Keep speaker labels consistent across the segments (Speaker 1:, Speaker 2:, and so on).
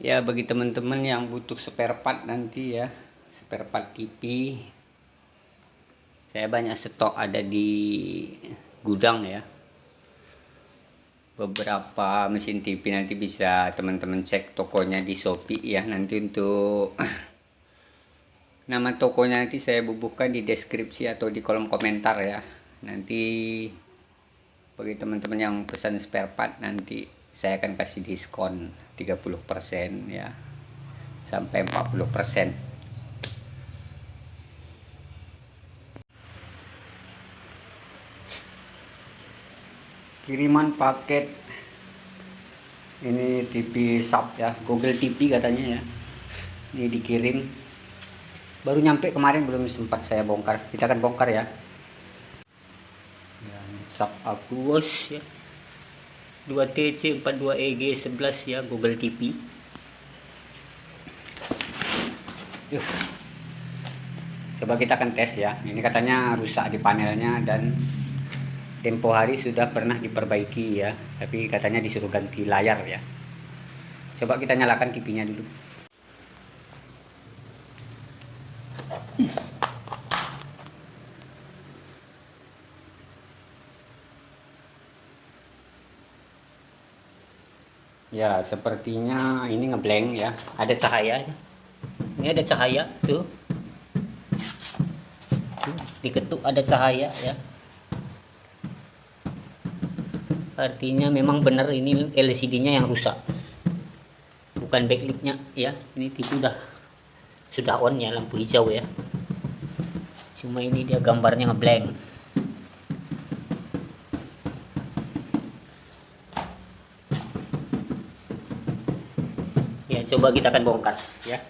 Speaker 1: Ya, bagi teman-teman yang butuh spare part nanti ya, spare part TV, saya banyak stok ada di gudang ya. Beberapa mesin TV nanti bisa teman-teman cek tokonya di Shopee ya. Nanti untuk nama tokonya nanti saya bubuhkan di deskripsi atau di kolom komentar ya. Nanti bagi teman-teman yang pesan spare part nanti saya akan kasih diskon 30% ya, sampai 40%. Kiriman paket ini TV sub ya, Google TV katanya ya. Ini dikirim, baru nyampe kemarin, belum sempat saya bongkar. Kita akan bongkar ya. Ya, ini sub Aquos ya, 2TC 42EG 11 ya, Google TV. Yuh. Coba kita akan tes ya. Ini katanya rusak di panelnya dan tempo hari sudah pernah diperbaiki ya, tapi katanya disuruh ganti layar ya. Coba kita nyalakan TV-nya dulu. Ya, sepertinya ini ngeblank ya. Ada cahaya. Ini ada cahaya tuh. Diketuk ada cahaya ya. Artinya memang benar ini LCD-nya yang rusak. Bukan backlight-nya ya. Ini TV sudah on ya, lampu hijau ya. Cuma ini dia gambarnya ngeblank. Ya, coba kita akan bongkar ya.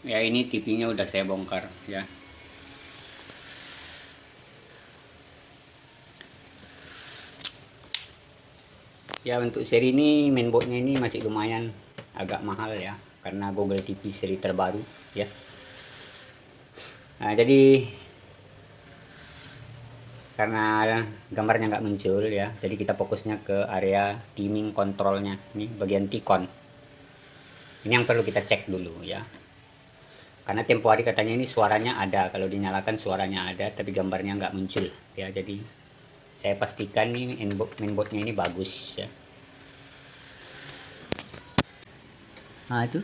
Speaker 1: Ya, ini TV-nya udah saya bongkar ya. Ya, untuk seri ini mainboardnya ini masih lumayan agak mahal ya, karena Google TV seri terbaru ya. Nah, jadi karena gambarnya nggak muncul ya, jadi kita fokusnya ke area dimming kontrolnya. Ini bagian T-con. Ini yang perlu kita cek dulu ya, karena tempo hari katanya ini suaranya ada, kalau dinyalakan suaranya ada tapi gambarnya nggak muncul ya. Jadi saya pastikan nih mainboardnya ini bagus ya. Nah, itu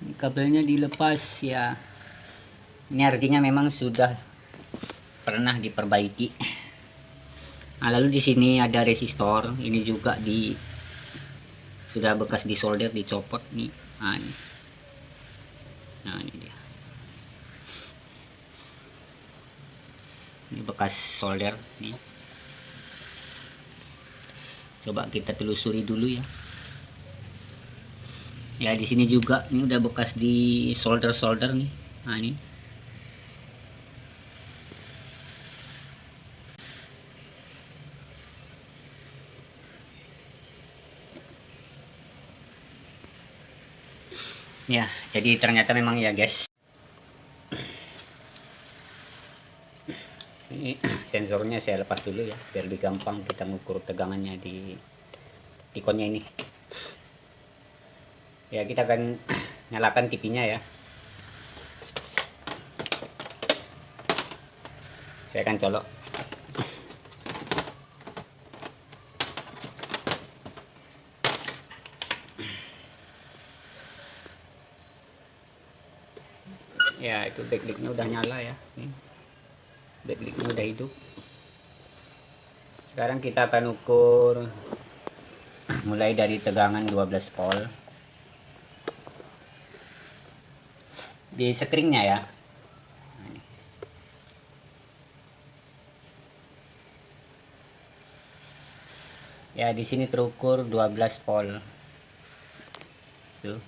Speaker 1: ini kabelnya dilepas ya. Ini artinya memang sudah pernah diperbaiki. Nah, lalu di sini ada resistor, ini juga sudah bekas disolder, dicopot nih. Nah, ini. Nah, ini dia. Ini bekas solder nih. Coba kita telusuri dulu ya. Ya, di sini juga ini udah bekas di solder nih. Nah, ini. Ya, jadi ternyata memang ya guys. Ini sensornya saya lepas dulu ya, biar lebih gampang kita mengukur tegangannya di T-connya ini. Ya, kita akan nyalakan TV-nya ya. Saya akan colok. Ya, itu backlight-nya udah nyala ya. Backlight-nya udah hidup. Sekarang kita akan ukur mulai dari tegangan 12 volt di screen-nya ya. Ya, di sini terukur 12 volt. Tuh,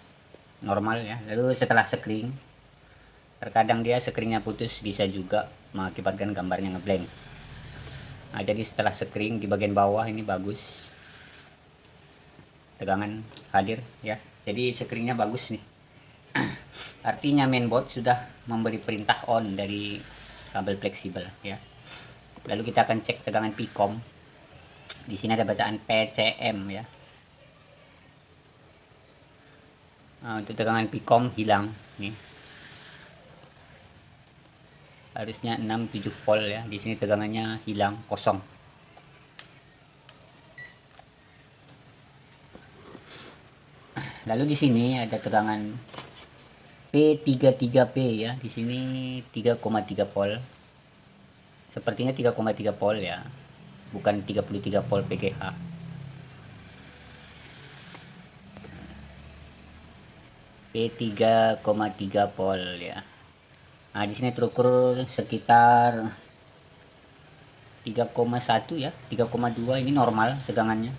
Speaker 1: normal ya. Lalu setelah screen, terkadang dia screen-nya putus, bisa juga mengakibatkan gambarnya ngeblank. Nah, jadi setelah screen di bagian bawah ini bagus, tegangan hadir ya. Jadi screen-nya bagus nih. Artinya mainboard sudah memberi perintah on dari kabel fleksibel ya. Lalu kita akan cek tegangan Pcom. Di sini ada bacaan PCM ya. Nah, untuk tegangan Pcom hilang nih. Harusnya 6-7 volt ya. Di sini tegangannya hilang, kosong. Lalu di sini ada tegangan P33P ya. Di sini 3,3 volt. Sepertinya 3,3 volt ya. Bukan 33 volt PGH. P3,3 volt ya. Nah, di sini terukur sekitar 3,1 ya, 3,2 ini normal tegangannya.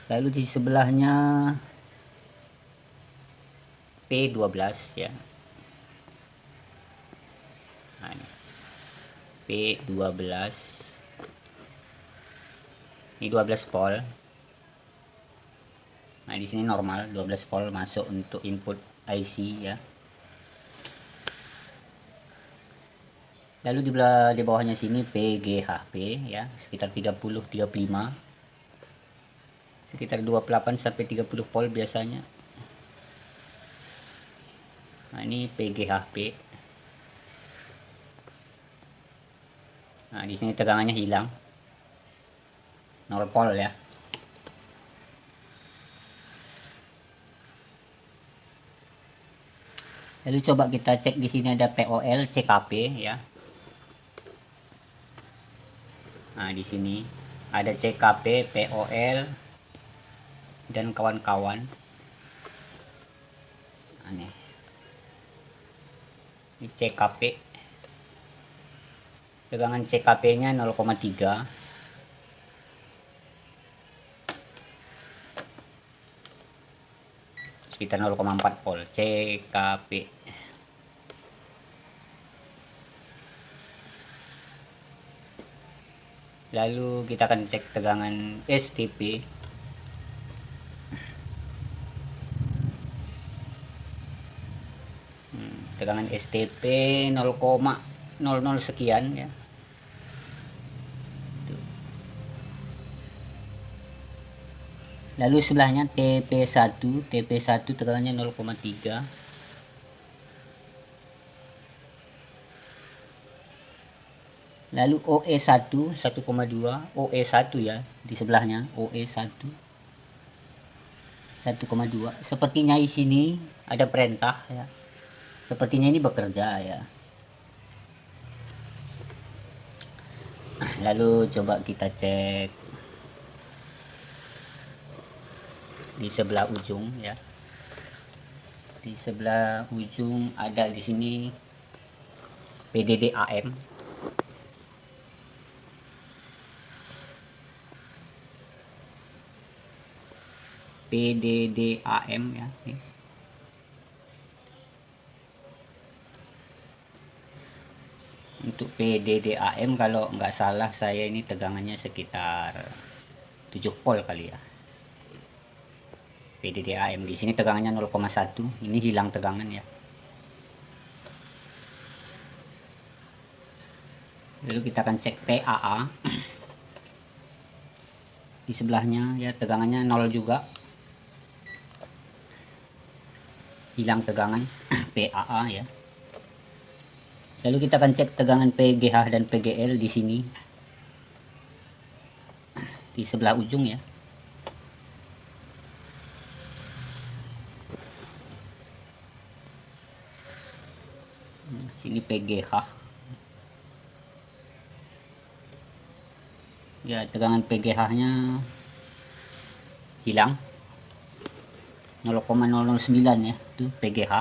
Speaker 1: Lalu di sebelahnya P12 ya. Nah, ini P12. Ini 12 volt. Nah, di sini normal 12 volt masuk untuk input IC ya. Lalu di bawahnya sini PGHP ya, sekitar 30-35. Sekitar 28 sampai 30 volt biasanya. Nah, ini PGHP. Nah, di sini tegangannya hilang. 0 volt ya. Lalu coba kita cek di sini ada POL, CKP ya. Nah, di sini ada CKP, POL dan kawan-kawan. Aneh. Ini CKP. Tegangan CKP-nya 0,3. Sekitar 0,4 volt CKP. Lalu kita akan cek tegangan STP. Tegangan STP 0,00 sekian ya. Lalu sebelahnya TP1 tegangannya 0,3. Lalu OE1 1,2, OE1 ya di sebelahnya, OE1 1,2. Sepertinya di sini ada perintah ya. Sepertinya ini bekerja ya. Lalu coba kita cek di sebelah ujung ya. Di sebelah ujung ada di sini PDD AM. PDD AM ya. Untuk PDD AM kalau nggak salah saya ini tegangannya sekitar 7 volt kali ya. PDD AM di sini tegangannya 0,1. Ini hilang tegangan ya. Lalu kita akan cek PAA. Di sebelahnya ya tegangannya 0 juga. Hilang tegangan PAA ya. Lalu kita akan cek tegangan PGH dan PGL di sini. Di sebelah ujung ya. Sini PGH. Ya, tegangan PGH-nya hilang. 0,009 ya, itu PGH.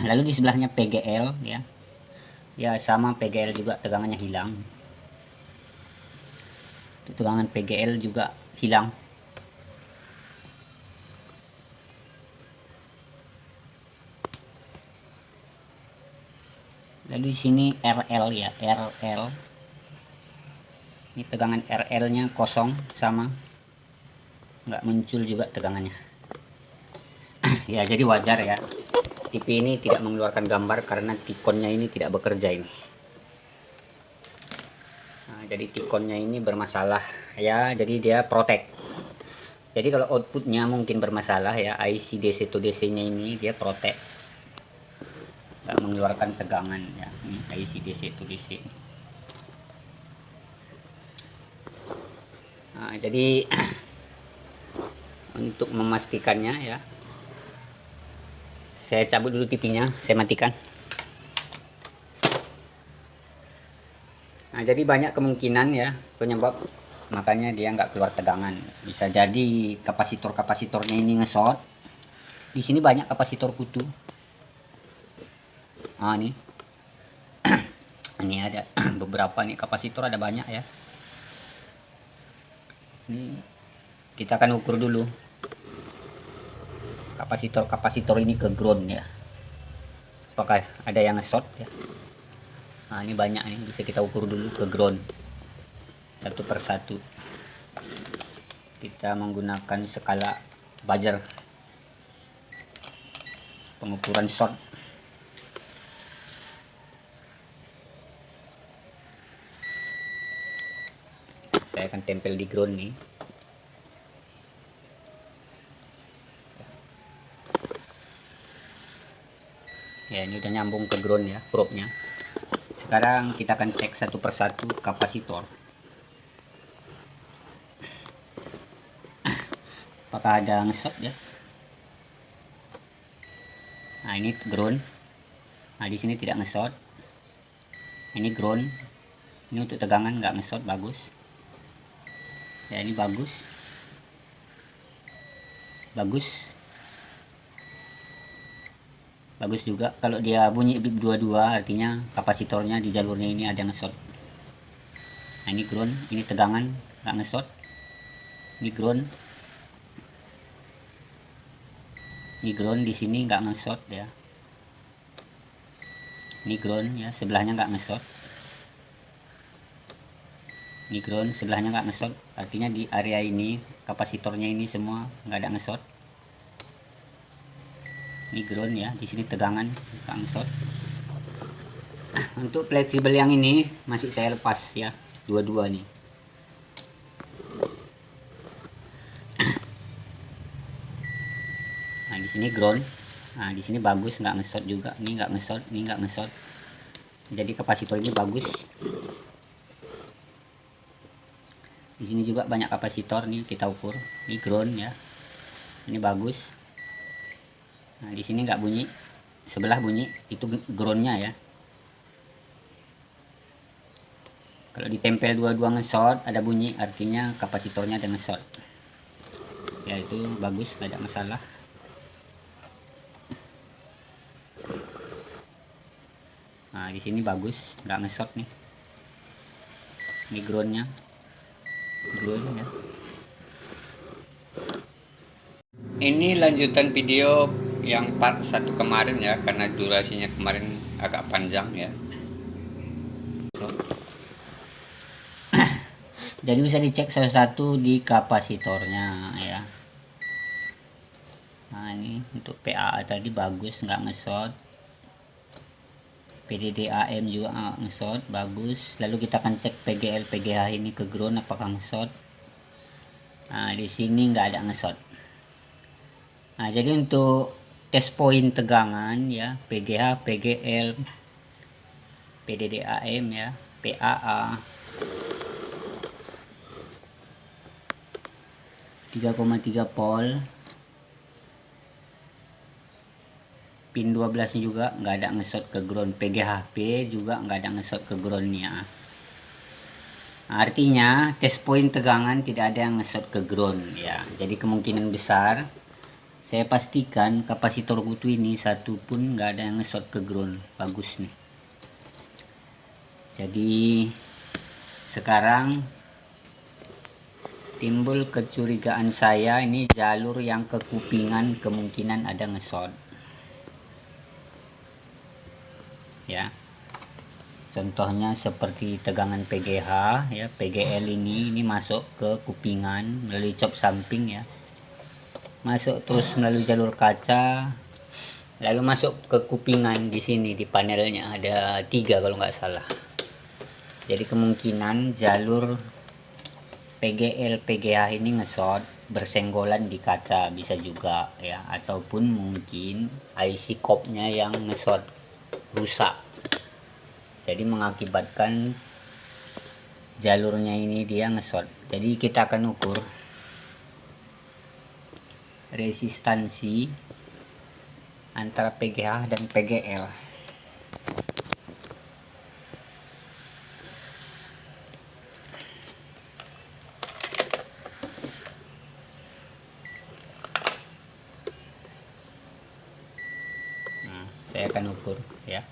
Speaker 1: Lalu di sebelahnya PGL ya. Ya, sama PGL juga tegangannya hilang. Itu tegangan PGL juga hilang. Lalu di sini RL ya, RL. Ini tegangan RL-nya kosong sama. Nggak muncul juga tegangannya. Ya, jadi wajar ya. TV ini tidak mengeluarkan gambar karena tikonnya ini tidak bekerja ini. Nah, jadi tikonnya ini bermasalah ya, jadi dia protek. Jadi kalau outputnya mungkin bermasalah ya, IC DC to DC nya ini dia protek, nggak mengeluarkan tegangan ya. Ini IC DC to DC. Nah, jadi untuk memastikannya ya, saya cabut dulu TV-nya, saya matikan. Nah, jadi banyak kemungkinan ya penyebab makanya dia nggak keluar tegangan. Bisa jadi kapasitornya ini ngesot. Di sini banyak kapasitor kutu. Ah, nih. Ini ada beberapa nih kapasitor, ada banyak ya. Ini kita akan ukur dulu kapasitor ini ke ground ya. Apakah ada yang ngesot ya? Nah, ini banyak nih, bisa kita ukur dulu ke ground satu persatu. Kita menggunakan skala buzzer pengukuran short. Saya akan tempel di ground nih. Ya, ini udah nyambung ke ground ya probe-nya. Sekarang kita akan cek satu persatu kapasitor. Apakah ada ngesot ya? Nah, ini ground. Nah, di sini tidak ngesot. Ini ground. Ini untuk tegangan nggak ngesot, bagus. Ya, ini bagus. Bagus. Bagus juga. Kalau dia bunyi bip 22 artinya kapasitornya di jalurnya ini ada ngesot. Nah, ini ground, ini tegangan nggak ngesot. Ini ground. Ini ground, di sini nggak ngesot ya. Ini ground ya, sebelahnya nggak ngesot. Ini ground, sebelahnya nggak ngesot. Artinya di area ini kapasitornya ini semua nggak ada ngesot. Ini ground ya, di sini tegangan nggak ngesot. Untuk fleksibel yang ini masih saya lepas ya, dua-dua nih. Nah, di sini ground. Nah, di sini bagus, nggak ngesot juga. Ini nggak ngesot, ini nggak ngesot. Jadi kapasitor ini bagus. Di sini juga banyak kapasitor nih, kita ukur. Ini ground ya. Ini bagus. Nah, di sini nggak bunyi, sebelah bunyi, itu groundnya ya. Kalau ditempel dua-dua ngesot ada bunyi, artinya kapasitornya ada ngesot. Ya, itu bagus, nggak ada masalah. Nah, di sini bagus, nggak ngesot nih. Ini groundnya, ground ya. Ini lanjutan video yang part 1 kemarin ya, karena durasinya kemarin agak panjang ya. Jadi bisa dicek satu-satu di kapasitornya ya. Nah, ini untuk PAA tadi bagus, nggak ngesot. PDDAM juga nggak ngesot, bagus. Lalu kita akan cek PGL PGH ini ke ground apakah ngesot. Nah, di sini nggak ada ngesot. Nah, jadi untuk tes poin tegangan ya, PGH, PGL, PDDAM ya, PAA 3,3 volt, pin 12 juga nggak ada ngesot ke ground, PGHP juga nggak ada ngesot ke groundnya. Nah, artinya tes poin tegangan tidak ada yang ngesot ke ground ya. Jadi kemungkinan besar saya pastikan kapasitor kutu ini satu pun nggak ada yang ngesot ke ground, bagus nih. Jadi sekarang timbul kecurigaan saya, ini jalur yang ke kupingan kemungkinan ada ngesot ya. Contohnya seperti tegangan PGH ya, PGL ini masuk ke kupingan melalui cop samping ya, masuk terus melalui jalur kaca, lalu masuk ke kupingan. Di sini di panelnya ada 3 kalau nggak salah. Jadi kemungkinan jalur PGL PGH ini ngesot bersenggolan di kaca, bisa juga ya, ataupun mungkin IC kopnya yang ngesot rusak, jadi mengakibatkan jalurnya ini dia ngesot. Jadi kita akan ukur resistansi antara PGH dan PGL. Saya akan ukur ya.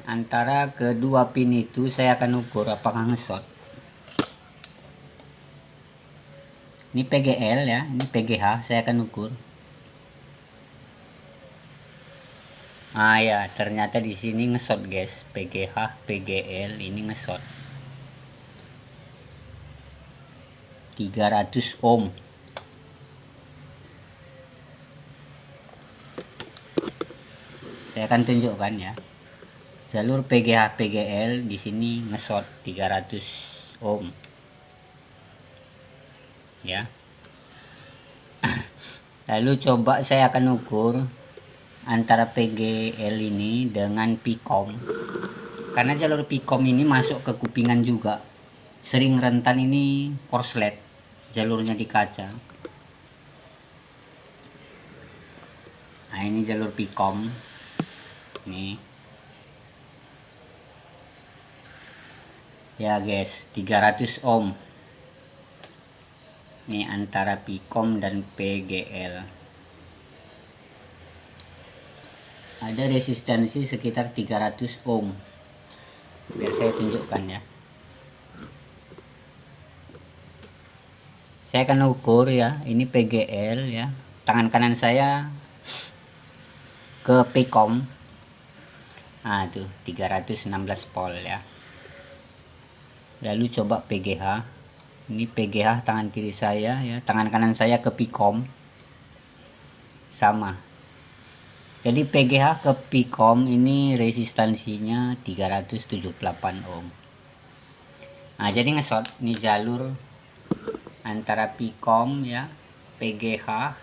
Speaker 1: Antara kedua pin itu saya akan ukur apakah ngesot. Ini PGL ya, ini PGH, saya akan ukur. Ah ya, ternyata di sini ngesot guys. PGH, PGL ini ngesot. 300 ohm. Saya akan tunjukkan ya. Jalur PGH PGL di sini ngesot 300 ohm. Ya. Lalu coba saya akan ukur antara PGL ini dengan Pcom. Karena jalur Pcom ini masuk ke kupingan juga. Sering rentan ini korslet jalurnya di kaca. Nah, ini jalur Pcom. Nih. Ya guys, 300 ohm. Ini antara Pcom dan PGL. Ada resistansi sekitar 300 ohm. Biar saya tunjukkan ya. Saya akan ukur ya, ini PGL ya. Tangan kanan saya ke Pcom. Nah, tuh 316 volt ya. Lalu coba PGH. Ini PGH tangan kiri saya ya, tangan kanan saya ke Pcom. Sama. Jadi PGH ke Pcom ini resistansinya 378 ohm. Nah, jadi ngesot ini jalur antara Pcom ya, PGH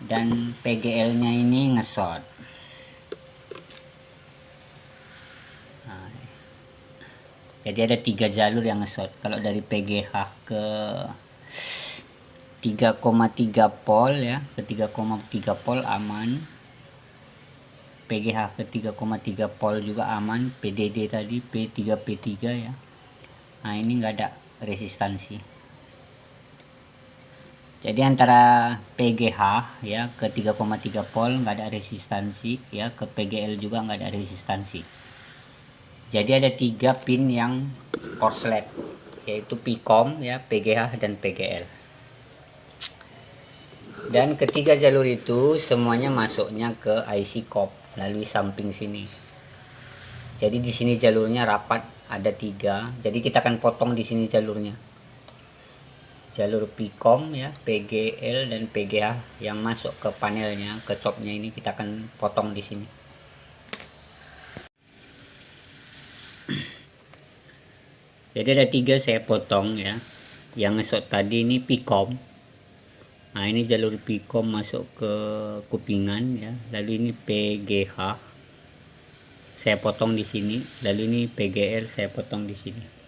Speaker 1: dan PGL-nya ini ngesot. Jadi ada 3 jalur yang ngesot. Kalau dari PGH ke 3,3 volt ya, ke 3,3 volt aman. PGH ke 3,3 volt juga aman. PDD tadi P3 P3 ya. Nah, ini enggak ada resistansi. Jadi antara PGH ya ke 3,3 volt enggak ada resistansi ya, ke PGL juga enggak ada resistansi. Jadi ada 3 pin yang korslet, yaitu Pcom ya, PGH dan PGL. Dan ketiga jalur itu semuanya masuknya ke IC cop melalui samping sini. Jadi di sini jalurnya rapat, ada 3. Jadi kita akan potong di sini jalurnya. Jalur Pcom ya, PGL dan PGH yang masuk ke panelnya, ke copnya ini kita akan potong di sini. Jadi ada 3 saya potong ya. Yang ngesot tadi ini Pcom. Nah, ini jalur Pcom masuk ke kupingan ya. Lalu ini PGH saya potong di sini. Lalu ini PGL saya potong di sini.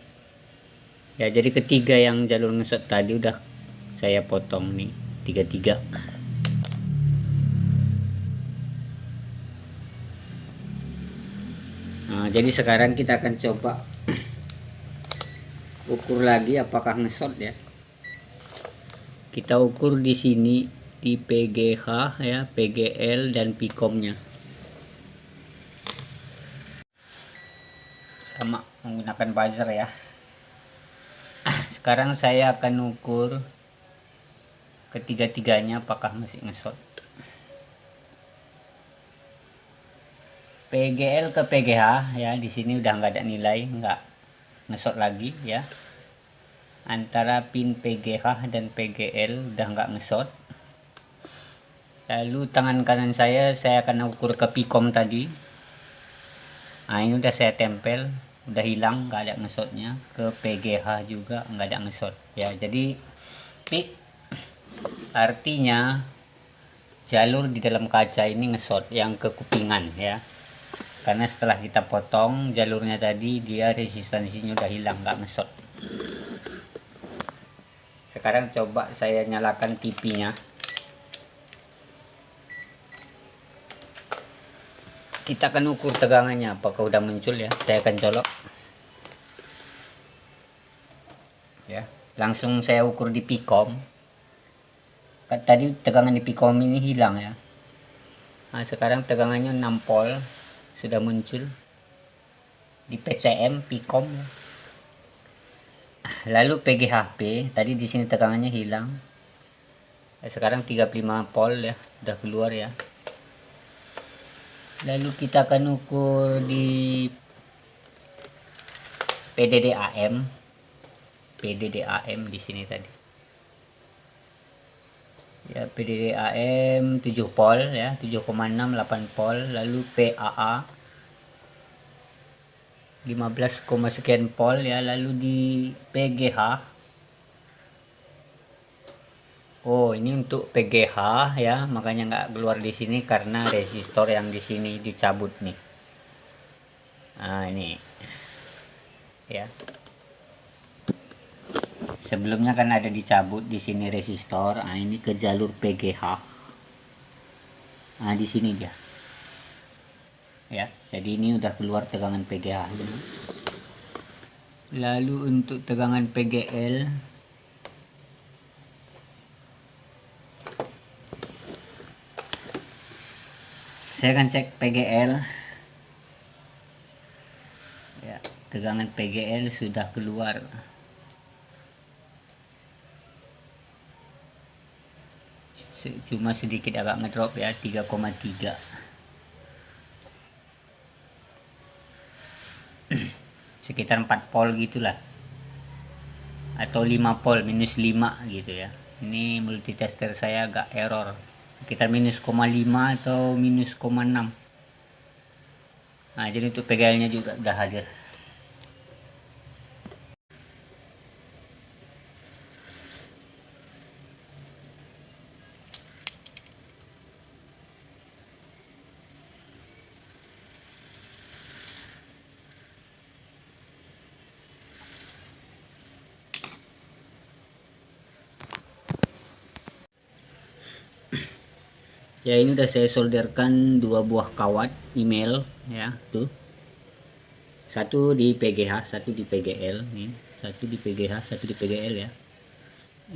Speaker 1: Ya, jadi ketiga yang jalur ngesot tadi udah saya potong nih, 3-3. Nah, jadi sekarang kita akan coba ukur lagi apakah ngesot ya. Kita ukur di sini di PGH ya, PGL dan Pcom-nya. Sama menggunakan buzzer ya. Sekarang saya akan ukur ketiga-tiganya apakah masih ngesot. PGL ke PGH ya, di sini udah nggak ada nilai, nggak ngesot lagi ya. Antara pin PGH dan PGL udah nggak ngesot. Lalu tangan kanan saya akan ukur ke pikom tadi. Nah, ini udah saya tempel, udah hilang, nggak ada ngesotnya. Ke PGH juga nggak ada ngesot ya. Jadi pik artinya jalur di dalam kaca ini ngesot yang ke kupingan ya, karena setelah kita potong jalurnya tadi dia resistansinya udah hilang, nggak ngesot. Sekarang coba saya nyalakan TV-nya. Kita akan ukur tegangannya apakah udah muncul ya. Saya akan colok ya, langsung saya ukur di pikom. Tadi tegangan di pikom ini hilang ya. Nah, sekarang tegangannya 6 volt sudah muncul di PCM pikom. Lalu PGHP tadi di sini tegangannya hilang. Sekarang 35 volt ya, udah keluar ya. Lalu kita akan ukur di PDDAM. PDDAM di sini tadi. Ya, PDDAM 7 volt ya, 7,6 8 volt. Lalu PAA 15, sekian volt ya. Lalu di PGH, oh ini untuk PGH ya, makanya nggak keluar di sini karena resistor yang di sini dicabut nih. Nah ini ya, sebelumnya kan ada dicabut di sini resistor. Nah ini ke jalur PGH. Nah di sini dia ya, jadi ini udah keluar tegangan PGH. Lalu untuk tegangan PGL, saya akan cek PGL ya, tegangan PGL sudah keluar. Cuma sedikit agak ngedrop ya, 3,3. Sekitar 4 volt gitulah, atau 5 volt, minus 5 gitu ya. Ini multitester saya agak error, sekitar minus 0,5 atau minus 0,6. Nah jadi untuk PGL nya juga udah hadir. Ya ini udah saya solderkan 2 buah kawat email ya, tuh. Satu di PGH, satu di PGL nih. Satu di PGH, satu di PGL ya.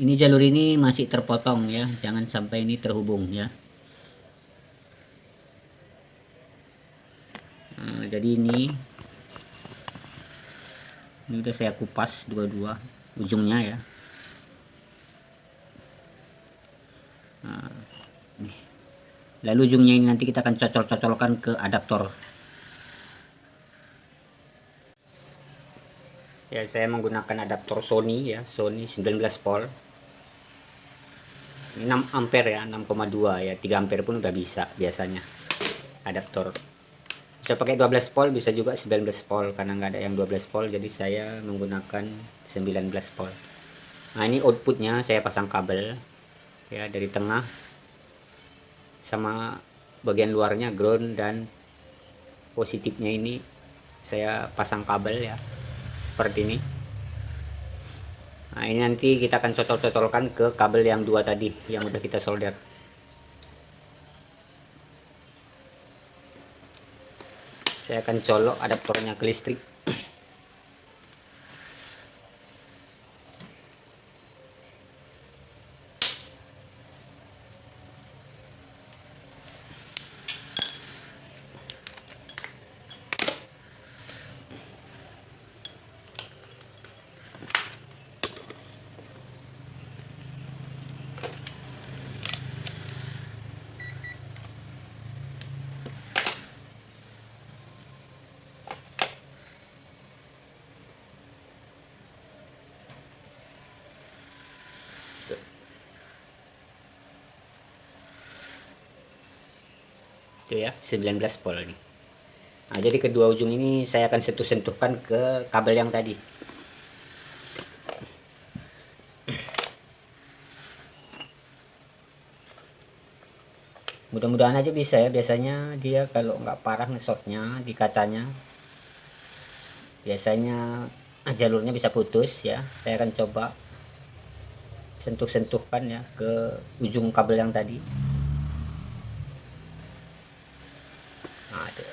Speaker 1: Ini jalur ini masih terpotong ya, jangan sampai ini terhubung ya. Nah, jadi ini udah saya kupas dua-dua ujungnya ya. Nah, nih. Lalu ujungnya ini nanti kita akan cocol-cocolkan ke adaptor. Ya saya menggunakan adaptor Sony ya, Sony 19 volt. 6 ampere ya, 6,2 ya, 3 ampere pun udah bisa biasanya adaptor. Bisa pakai 12 volt, bisa juga 19 volt, karena nggak ada yang 12 volt jadi saya menggunakan 19 volt. Nah ini outputnya saya pasang kabel ya, dari tengah sama bagian luarnya ground, dan positifnya ini saya pasang kabel ya seperti ini. Nah ini nanti kita akan cocol-cocolkan ke kabel yang 2 tadi yang udah kita solder. Saya akan colok adaptornya ke listrik. Itu ya, 19 volt nih. Nah, jadi kedua ujung ini saya akan sentuh-sentuhkan ke kabel yang tadi. Mudah-mudahan aja bisa ya. Biasanya dia kalau nggak parah ngesotnya di kacanya, biasanya jalurnya bisa putus ya. Saya akan coba sentuh-sentuhkan ya ke ujung kabel yang tadi. Nah, itu.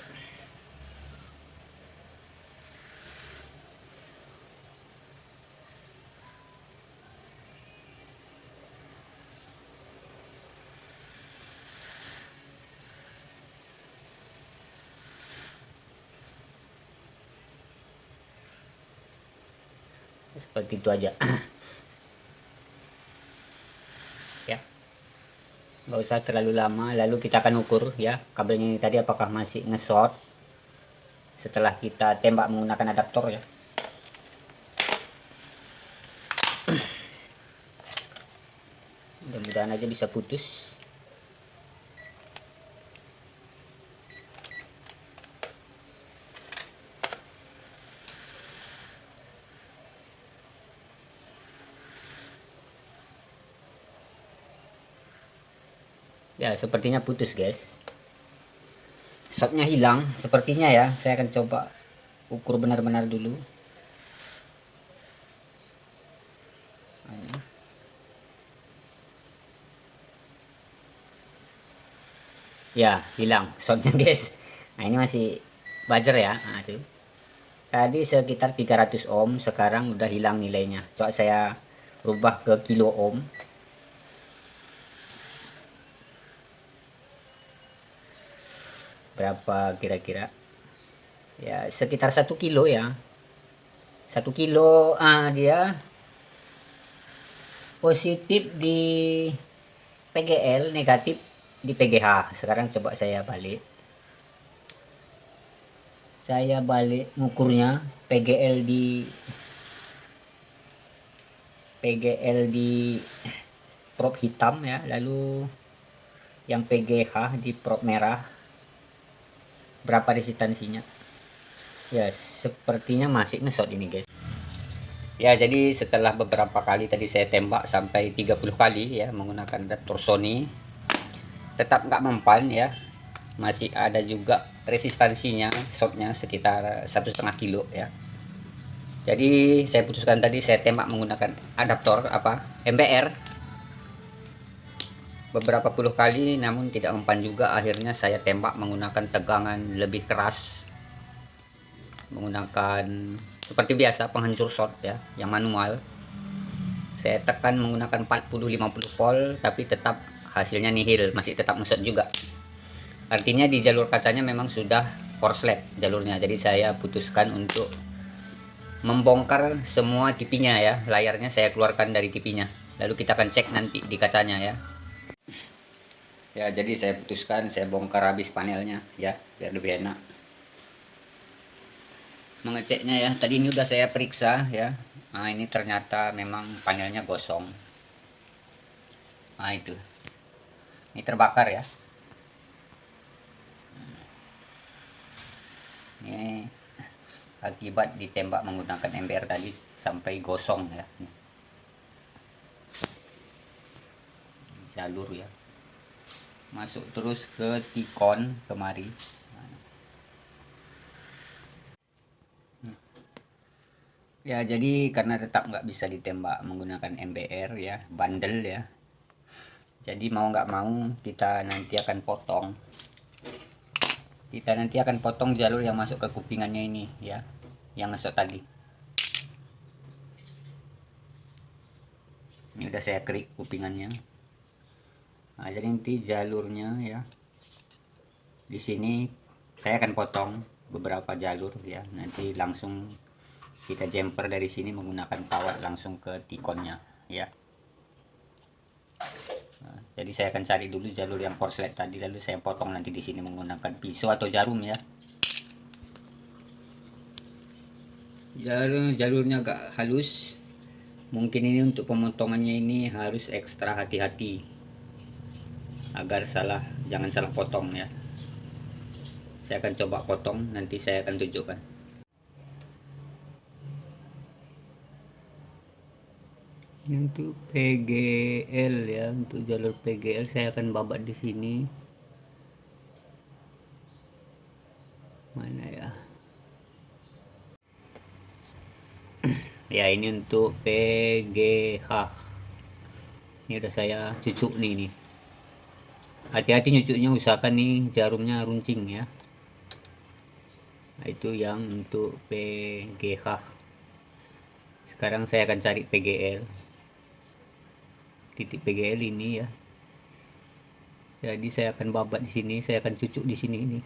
Speaker 1: Seperti itu aja. Ya, nggak usah terlalu lama. Lalu kita akan ukur ya kabelnya ini tadi apakah masih nge-short setelah kita tembak menggunakan adaptor ya. Mudah-mudahan aja bisa putus. Ya, sepertinya putus, guys. Shotnya hilang, sepertinya ya. Saya akan coba ukur benar-benar dulu. Ya, hilang shotnya, guys. Nah, ini masih buzzer ya. Nah, itu. Tadi sekitar 300 ohm, sekarang udah hilang nilainya. Coba saya rubah ke kilo ohm. Berapa kira-kira? Ya, sekitar 1 kilo ya. 1 kilo dia positif di PGL, negatif di PGH. Sekarang coba saya balik. Saya balik ngukurnya PGL di probe hitam ya, lalu yang PGH di probe merah. Berapa resistansinya? Ya, sepertinya masih ngesot ini, guys. Ya, jadi setelah beberapa kali tadi saya tembak sampai 30 kali ya menggunakan adaptor Sony, tetap nggak mempan ya. Masih ada juga resistansinya, shotnya sekitar 1,5 kilo ya. Jadi saya putuskan tadi saya tembak menggunakan adaptor MBR beberapa puluh kali, namun tidak mempan juga. Akhirnya saya tembak menggunakan tegangan lebih keras, menggunakan seperti biasa penghancur short ya, yang manual. Saya tekan menggunakan 40-50 volt, tapi tetap hasilnya nihil, masih tetap ngesot juga. Artinya di jalur kacanya memang sudah korslet jalurnya. Jadi saya putuskan untuk membongkar semua tipinya ya. Layarnya saya keluarkan dari tipinya. Lalu kita akan cek nanti di kacanya ya. Ya, jadi saya putuskan saya bongkar habis panelnya ya, biar lebih enak mengeceknya ya. Tadi ini udah saya periksa ya. Nah, ini ternyata memang panelnya gosong. Nah, itu. Ini terbakar ya. Ini akibat ditembak menggunakan MBR tadi sampai gosong ya. Jalur ya. Masuk terus ke tikon kemari. Ya, jadi karena tetap nggak bisa ditembak menggunakan MBR ya, bandel ya. Jadi mau nggak mau kita nanti akan potong. Kita nanti akan potong jalur yang masuk ke kupingannya ini ya, yang ngesot tadi. Ini udah saya klik kupingannya. Nah, jadi nanti jalurnya ya. Di sini saya akan potong beberapa jalur ya. Nanti langsung kita jumper dari sini menggunakan kawat langsung ke tikonnya ya. Nah, jadi saya akan cari dulu jalur yang korslet tadi, lalu saya potong nanti di sini menggunakan pisau atau jarum ya. Jalurnya agak halus. Mungkin ini untuk pemotongannya ini harus ekstra hati-hati agar jangan salah potong ya. Saya akan coba potong, nanti saya akan tunjukkan. Ini untuk PGL ya, untuk jalur PGL saya akan babat di sini. Mana ya? Ya, ini untuk PGH. Ini udah saya cucuk nih. Hati-hati nyucuknya, usahakan nih jarumnya runcing ya. Nah, itu yang untuk PGH. Sekarang saya akan cari PGL. Titik PGL ini ya. Jadi saya akan babat di sini, saya akan cucuk di sini ini.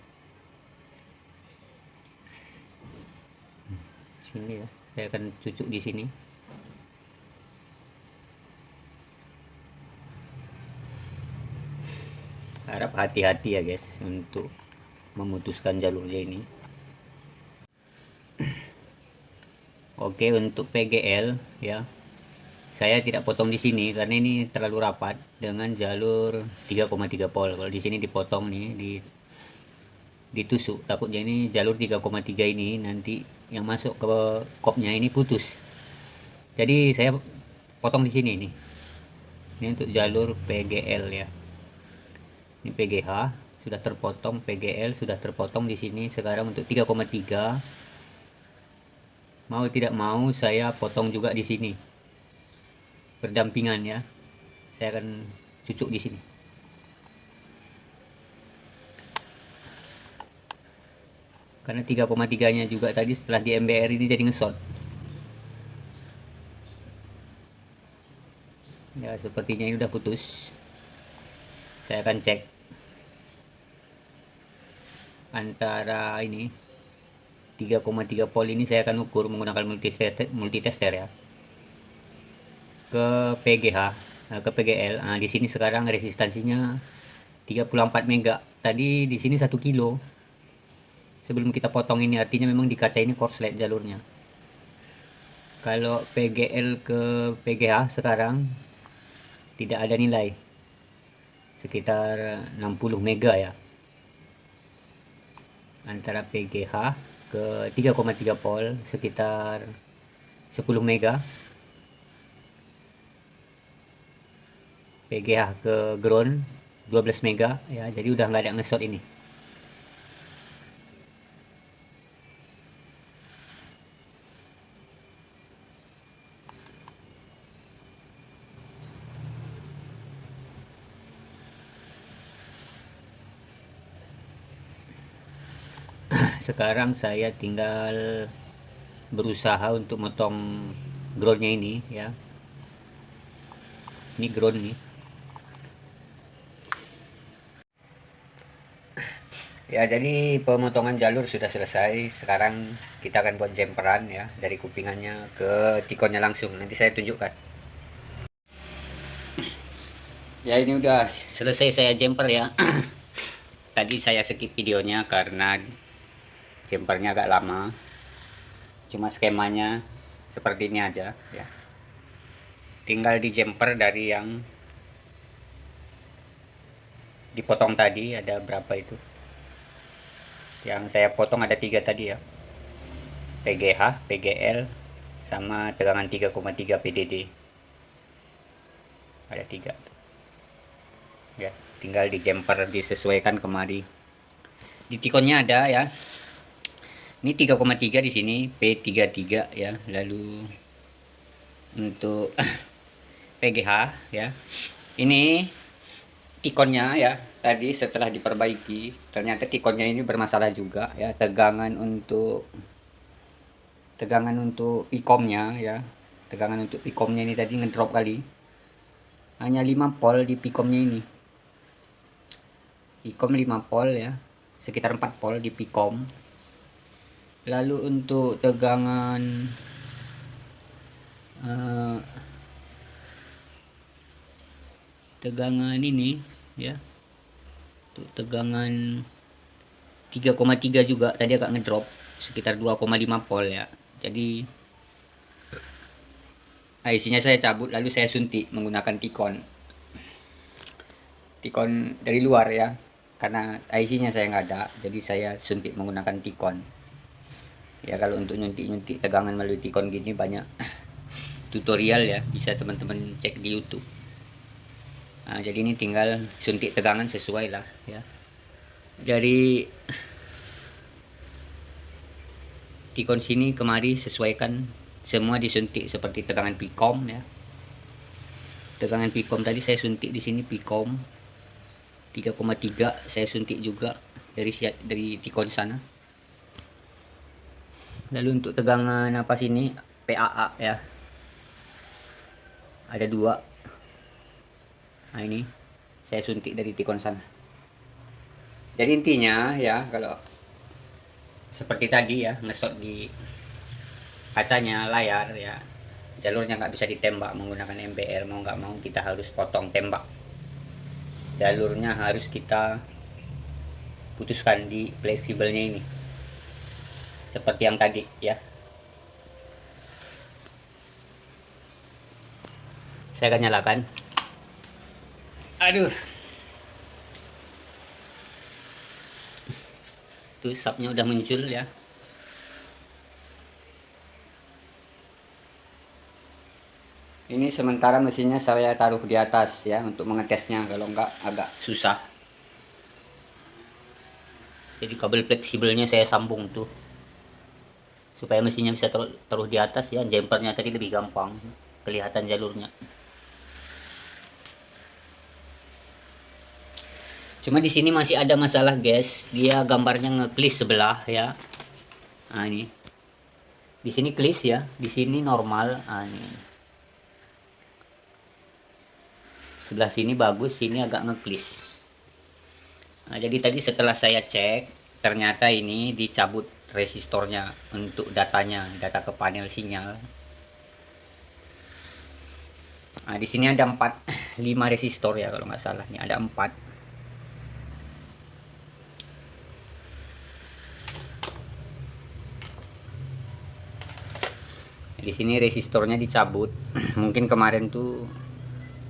Speaker 1: Sini ya. Saya akan cucuk di sini. Harap hati-hati ya guys untuk memutuskan jalurnya ini. Oke, untuk PGL ya. Saya tidak potong di sini karena ini terlalu rapat dengan jalur 3,3 pol. Kalau di sini dipotong nih, ditusuk, takutnya ini jalur 3,3 ini nanti yang masuk ke kopnya ini putus. Jadi saya potong di sini nih. Ini untuk jalur PGL ya. Ini PGH sudah terpotong, PGL sudah terpotong di sini. Sekarang untuk 3,3 mau tidak mau saya potong juga di sini. Berdampingan ya. Saya akan cucuk di sini. Karena 3,3-nya juga tadi setelah di MBR ini jadi ngesot. Ya, sepertinya ini udah putus. Saya akan cek antara ini 3,3 volt ini, saya akan ukur menggunakan multitester ya. Ke PGH, ke PGL. Nah, di sini sekarang resistansinya 34 mega. Tadi di sini 1 kilo. Sebelum kita potong ini, artinya memang di kaca ini korslet jalurnya. Kalau PGL ke PGH sekarang tidak ada nilai, sekitar 60 mega ya. Antara PGH ke 3,3 volt sekitar 10 mega. PGH ke ground 12 mega ya, jadi udah nggak ada ngesot ini. Sekarang saya tinggal berusaha untuk motong groundnya ini ya. Ini ground nih ya. Jadi pemotongan jalur sudah selesai. Sekarang kita akan buat jemperan ya, dari kupingannya ke tikonnya langsung. Nanti saya tunjukkan ya. Ini udah selesai saya jemper ya. Tadi saya skip videonya karena jempernya agak lama. Cuma skemanya seperti ini aja ya. Tinggal di jemper dari yang dipotong tadi. Ada berapa itu yang saya potong? Ada 3 tadi ya, PGH, PGL, sama tegangan 3,3 PDD. Ada 3 ya. Tinggal di jemper, disesuaikan kemari. Di tikonnya ada ya, ini 3,3 di sini, P33 ya. Lalu untuk PGH ya, ini tikonnya ya. Tadi setelah diperbaiki ternyata tikonnya ini bermasalah juga ya. Tegangan untuk pikomnya ya, tegangan untuk pikomnya ini tadi ngedrop kali. Hanya 5 volt di pikomnya ini. Pikom 5 volt ya, sekitar 4 volt di pikom. Lalu untuk tegangan tegangan ini ya, untuk tegangan 3,3 juga tadi agak ngedrop sekitar 2,5 volt ya. Jadi IC-nya saya cabut, lalu saya suntik menggunakan tikon dari luar ya. karena IC-nya saya nggak ada, jadi saya suntik menggunakan Tikon. Ya kalau untuk nyuntik tegangan melalui Tikon gini banyak tutorial ya, bisa teman-teman cek di YouTube. Nah, jadi ini tinggal suntik tegangan sesuai lah ya. Dari Tikon sini kemari sesuaikan semua disuntik seperti tegangan Picom ya. Tegangan Picom tadi saya suntik di sini Picom 3,3 saya suntik juga dari Tikon sana. Lalu untuk tegangan apa sini PAA ya. Ada 2. Nah ini saya suntik dari Tikon sana. Jadi intinya ya, kalau seperti tadi ya, ngesot di kacanya layar ya, jalurnya nggak bisa ditembak menggunakan MPR, mau nggak mau kita harus potong tembak. Jalurnya harus kita putuskan di fleksibelnya ini, seperti yang tadi ya. Saya akan nyalakan. Aduh, tuh sapnya udah muncul ya. Ini sementara mesinnya saya taruh di atas ya untuk mengetesnya, kalau enggak agak susah. Jadi kabel fleksibelnya saya sambung tuh supaya mesinnya bisa taruh di atas ya. Jumpernya tadi lebih gampang kelihatan jalurnya. Cuma di sini masih ada masalah guys, dia gambarnya ngeklis sebelah ya. Nah ini, di sini klis ya, di sini normal. Nah, ini. Sebelah sini bagus, sini agak ngeklis. Nah jadi tadi setelah saya cek, ternyata ini dicabut resistornya untuk datanya, data ke panel sinyal. Nah di sini ada 5 resistor ya kalau nggak salah, ini ada 4. Di sini resistornya dicabut. Mungkin kemarin tuh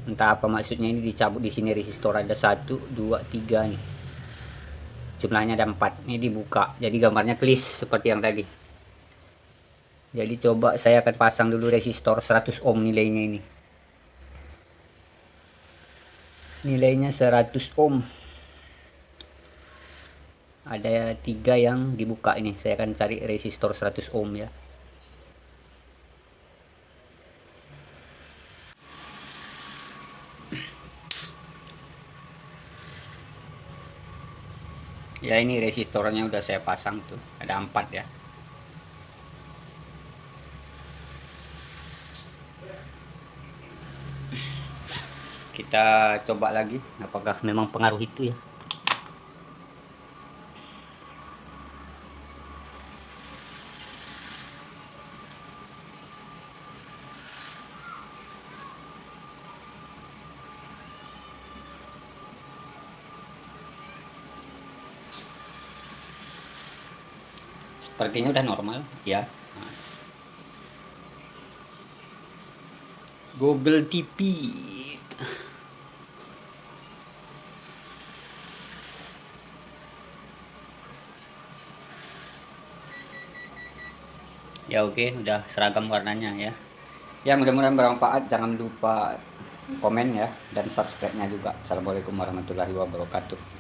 Speaker 1: entah apa maksudnya ini dicabut. Di sini resistor ada 1, 2, 3 nih. Jumlahnya ada 4. Ini dibuka. Jadi gambarnya klis seperti yang tadi. Jadi coba saya akan pasang dulu resistor 100 ohm nilainya ini. Nilainya 100 ohm. Ada 3 yang dibuka ini. Saya akan cari resistor 100 ohm ya. Ya ini resistornya udah saya pasang tuh, ada 4 ya. Kita coba lagi apakah memang pengaruh itu ya. Sepertinya udah normal ya. Google TV. Ya oke, udah seragam warnanya ya. Ya mudah-mudahan bermanfaat. Jangan lupa komen ya dan subscribe-nya juga. Assalamualaikum warahmatullahi wabarakatuh.